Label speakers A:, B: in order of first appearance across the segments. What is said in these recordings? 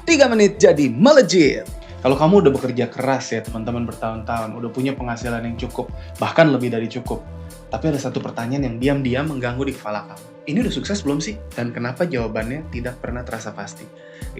A: 3 menit jadi melejit. Kalau kamu udah bekerja keras ya teman-teman bertahun-tahun, udah punya penghasilan yang cukup, bahkan lebih dari cukup. Tapi ada satu pertanyaan yang diam-diam mengganggu di kepala kamu. Ini udah sukses belum sih? Dan kenapa jawabannya tidak pernah terasa pasti?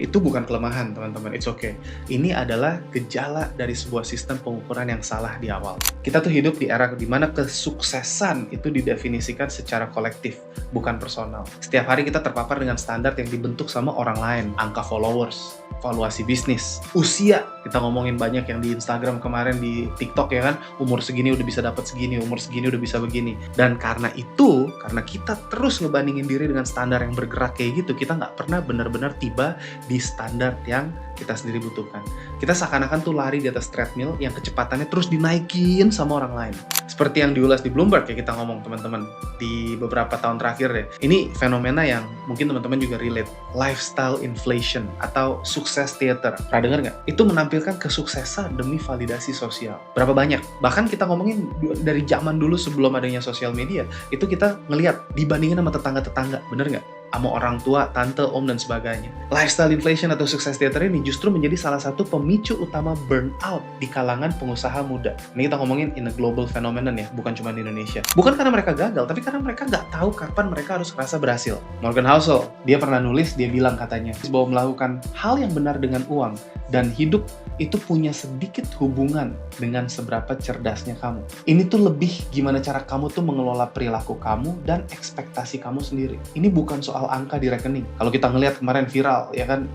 A: Itu bukan kelemahan teman-teman, it's okay. Ini adalah gejala dari sebuah sistem pengukuran yang salah di awal. Kita tuh hidup di era di mana kesuksesan itu didefinisikan secara kolektif, bukan personal. Setiap hari kita terpapar dengan standar yang dibentuk sama orang lain. Angka followers, valuasi bisnis, usia. Kita ngomongin banyak yang di Instagram kemarin, di TikTok ya kan, umur segini udah bisa dapat segini, umur segini udah bisa begini. Dan karena itu, karena kita terus ngebandingin diri dengan standar yang bergerak kayak gitu, kita nggak pernah benar-benar tiba di standar yang kita sendiri butuhkan. Kita seakan-akan tuh lari di atas treadmill yang kecepatannya terus dinaikin sama orang lain. Seperti yang diulas di Bloomberg ya kita ngomong teman-teman di beberapa tahun terakhir deh. Ini fenomena yang mungkin teman-teman juga relate. Lifestyle inflation atau sukses theater. Pernah dengar nggak? Itu menampilkan kesuksesan demi validasi sosial. Berapa banyak? Bahkan kita ngomongin dari zaman dulu sebelum adanya sosial media, itu kita ngelihat dibandingin sama tetangga-tetangga. Bener nggak? Sama orang tua, tante, om, dan sebagainya. Lifestyle inflation atau sukses theater ini justru menjadi salah satu pemicu utama burnout di kalangan pengusaha muda. Ini kita ngomongin in a global phenomenon ya, bukan cuma di Indonesia. Bukan karena mereka gagal, tapi karena mereka nggak tahu kapan mereka harus merasa berhasil. Morgan Housel, dia pernah nulis, dia bilang katanya, bahwa melakukan hal yang benar dengan uang dan hidup itu punya sedikit hubungan dengan seberapa cerdasnya kamu. Ini tuh lebih gimana cara kamu tuh mengelola perilaku kamu dan ekspektasi kamu sendiri. Ini bukan soal angka di rekening. Kalau kita ngelihat kemarin viral, ya kan,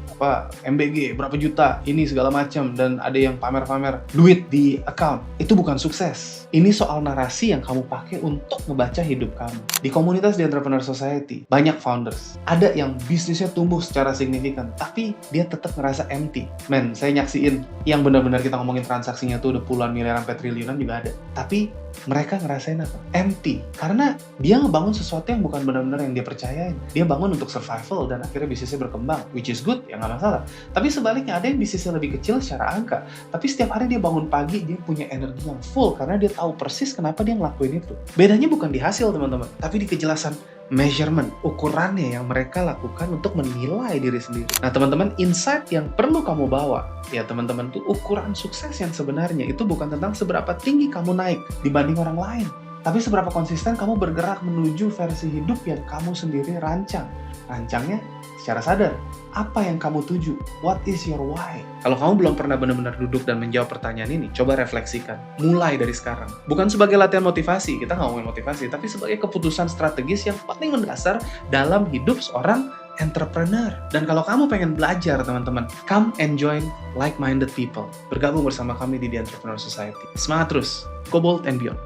A: MBG, berapa juta, ini segala macam, dan ada yang pamer-pamer duit di account. Itu bukan sukses. Ini soal narasi yang kamu pakai untuk ngebaca hidup kamu. Di komunitas di Entrepreneur Society, banyak founders. Ada yang bisnisnya tumbuh secara signifikan, tapi dia tetap ngerasa empty. Men, saya nyaksiin yang benar-benar kita ngomongin transaksinya tuh udah puluhan miliar sampai triliunan juga ada. Tapi mereka ngerasain apa? Empty. Karena dia ngebangun sesuatu yang bukan benar-benar yang dia percayain. Dia bangun untuk survival dan akhirnya bisnisnya berkembang. Which is good, ya nggak masalah. Tapi sebaliknya ada yang bisnisnya lebih kecil secara angka. Tapi setiap hari dia bangun pagi, dia punya energi yang full. Karena dia tahu persis kenapa dia ngelakuin itu. Bedanya bukan di hasil teman-teman, tapi di kejelasan measurement, ukurannya yang mereka lakukan untuk menilai diri sendiri. Nah teman-teman, insight yang perlu kamu bawa, ya teman-teman tuh ukuran sukses yang sebenarnya itu bukan tentang seberapa tinggi kamu naik dibanding orang lain, tapi seberapa konsisten kamu bergerak menuju versi hidup yang kamu sendiri rancang. Rancangnya secara sadar. Apa yang kamu tuju? What is your why? Kalau kamu belum pernah benar-benar duduk dan menjawab pertanyaan ini, coba refleksikan. Mulai dari sekarang. Bukan sebagai latihan motivasi, kita nggak ngomongin motivasi, tapi sebagai keputusan strategis yang paling mendasar dalam hidup seorang entrepreneur. Dan kalau kamu pengen belajar, teman-teman, come and join like-minded people. Bergabung bersama kami di The Entrepreneur Society. Semangat terus. Go bold and beyond.